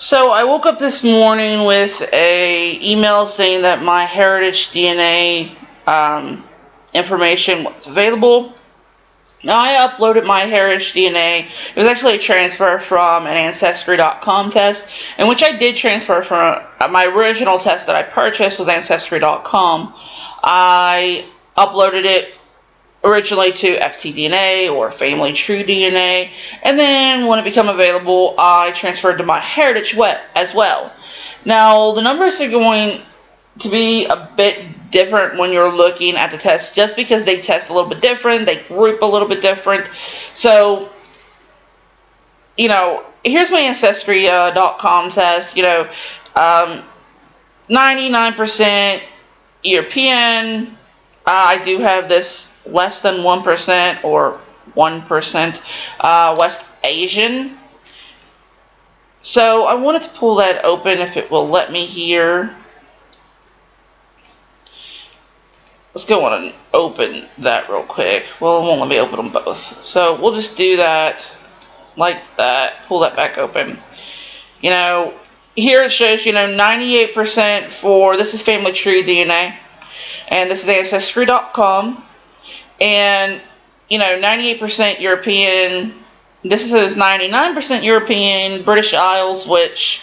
So I woke up this morning with a email saying that my Heritage DNA information was available. Now I uploaded my Heritage DNA. It was actually a transfer from an Ancestry.com test, in which I did transfer from my original test that I purchased was Ancestry.com. I uploaded it originally to ftdna or Family Tree DNA, and then when it became available, I transferred to Myheritage as well. Now the numbers are going to be a bit different when you're looking at the test, just because they test a little bit different, they group a little bit different. So, here's my Ancestry.com test. 99% European. I do have this less than 1% or 1% West Asian. So I wanted to pull that open if it will let me here. Let's go on and open that real quick. Well, it won't let me open them both. So we'll just do that like that. Pull that back open. Here it shows, 98% for, this is Family Tree DNA. And this is Ancestry.com. And, 98% European. This says 99% European, British Isles, which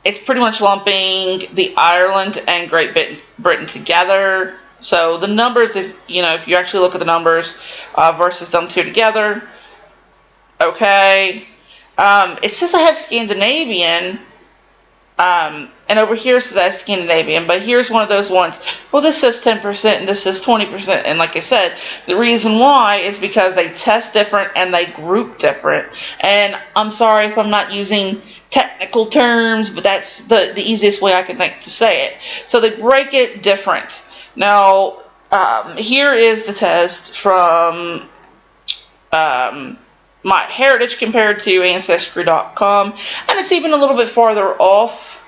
it's pretty much lumping the Ireland and Great Britain together. So the numbers, if you actually look at the numbers versus them two together, okay. It says I have Scandinavian. And over here it says I have Scandinavian, but here's one of those ones. Well, this says 10% and this says 20%. And like I said, the reason why is because they test different and they group different. And I'm sorry if I'm not using technical terms, but that's the easiest way I can think to say it. So they break it different. Now, here is the test from Myheritage compared to Ancestry.com, and it's even a little bit farther off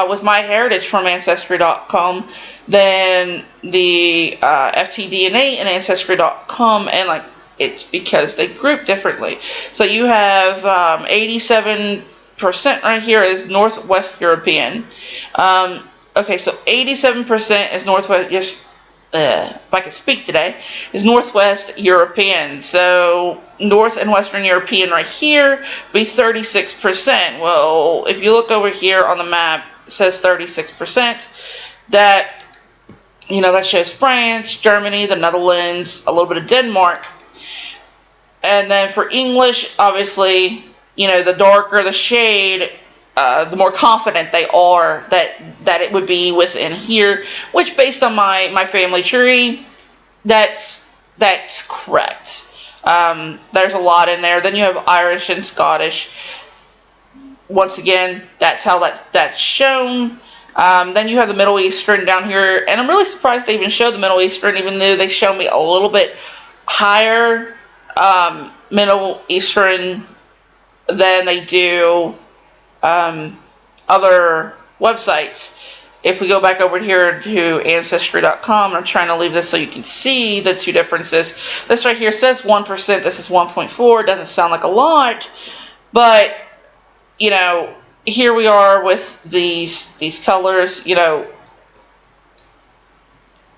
with Myheritage from Ancestry.com than the ftdna and Ancestry.com, and it's because they group differently. So you have 87% right here is Northwest European. Okay, so 87% is Northwest. Yes. If I can speak today, is Northwest European. So North and Western European right here be 36%. Well, if you look over here on the map, it says 36%. That shows France, Germany, the Netherlands, a little bit of Denmark. And then for English, obviously, the darker the shade, the more confident they are that it would be within here, which based on my family tree, that's correct. There's a lot in there. Then you have Irish and Scottish. Once again, that's how that's shown. Then you have the Middle Eastern down here, and I'm really surprised they even showed the Middle Eastern, even though they show me a little bit higher Middle Eastern than they do other websites. If we go back over here to Ancestry.com, I'm trying to leave this so you can see the two differences. This right here says 1%, this is 1.4, doesn't sound like a lot, but, here we are with these colors,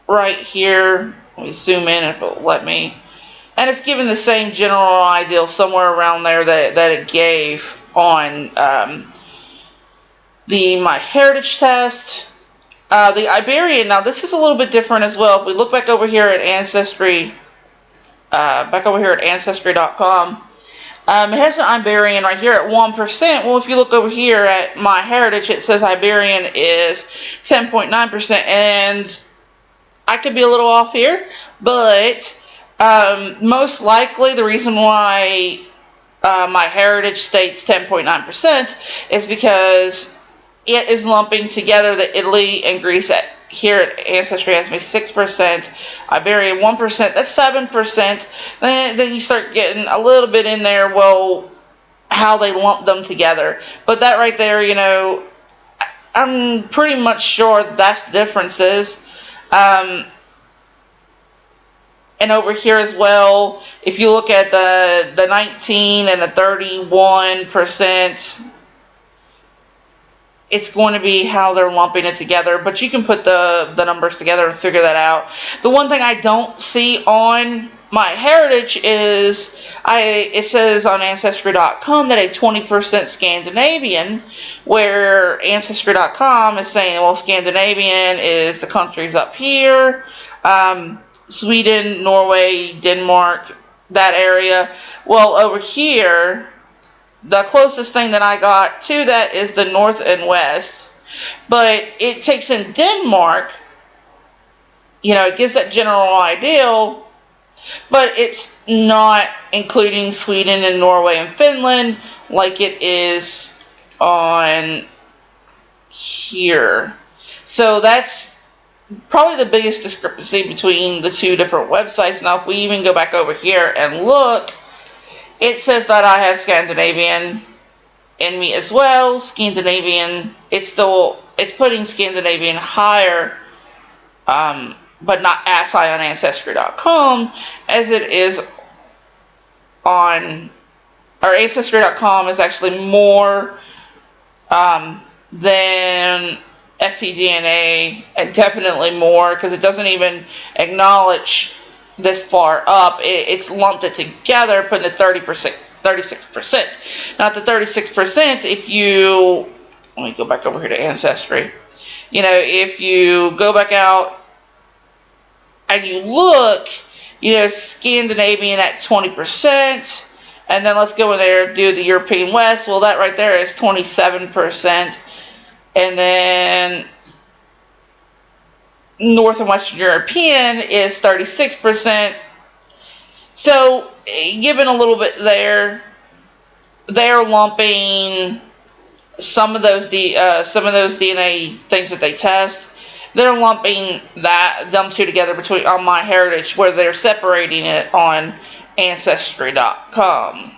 right here. Let me zoom in if it'll let me. And it's given the same general idea somewhere around there that it gave on the Myheritage test. The Iberian, now this is a little bit different as well. If we look back over here at Ancestry.com, it has an Iberian right here at 1%. Well, if you look over here at Myheritage, it says Iberian is 10.9%, and I could be a little off here, but most likely the reason why Myheritage states 10.9% is because it is lumping together the Italy and Greece here at Ancestry has me 6%, Iberian 1%, that's 7%. Then you start getting a little bit in there, well, how they lump them together. But that right there, I'm pretty much sure that's the differences. And over here as well, if you look at the 19 and the 31%, it's going to be how they're lumping it together, but you can put the numbers together and figure that out. The one thing I don't see on Myheritage is it says on Ancestry.com that a 20% Scandinavian, where Ancestry.com is saying, well, Scandinavian is the countries up here, Sweden, Norway, Denmark, that area. Well, over here, the closest thing that I got to that is the North and West. But it takes in Denmark, it gives that general idea, but it's not including Sweden and Norway and Finland like it is on here. So that's probably the biggest discrepancy between the two different websites. Now, if we even go back over here and look, it says that I have Scandinavian in me as well. Scandinavian, it's putting Scandinavian higher, but not as high on Ancestry.com as it is on, or Ancestry.com is actually more than ftdna, and definitely more, because it doesn't even acknowledge this far up. It's lumped it together, putting it 36%. Not the 36%, if you, let me go back over here to Ancestry. If you go back out and you look, Scandinavian at 20%, and then let's go in there and do the European West. Well, that right there is 27%, and then North and Western European is 36%. So, given a little bit there, they're lumping some of those DNA things that they test. They're lumping them two together on Myheritage, where they're separating it on Ancestry.com.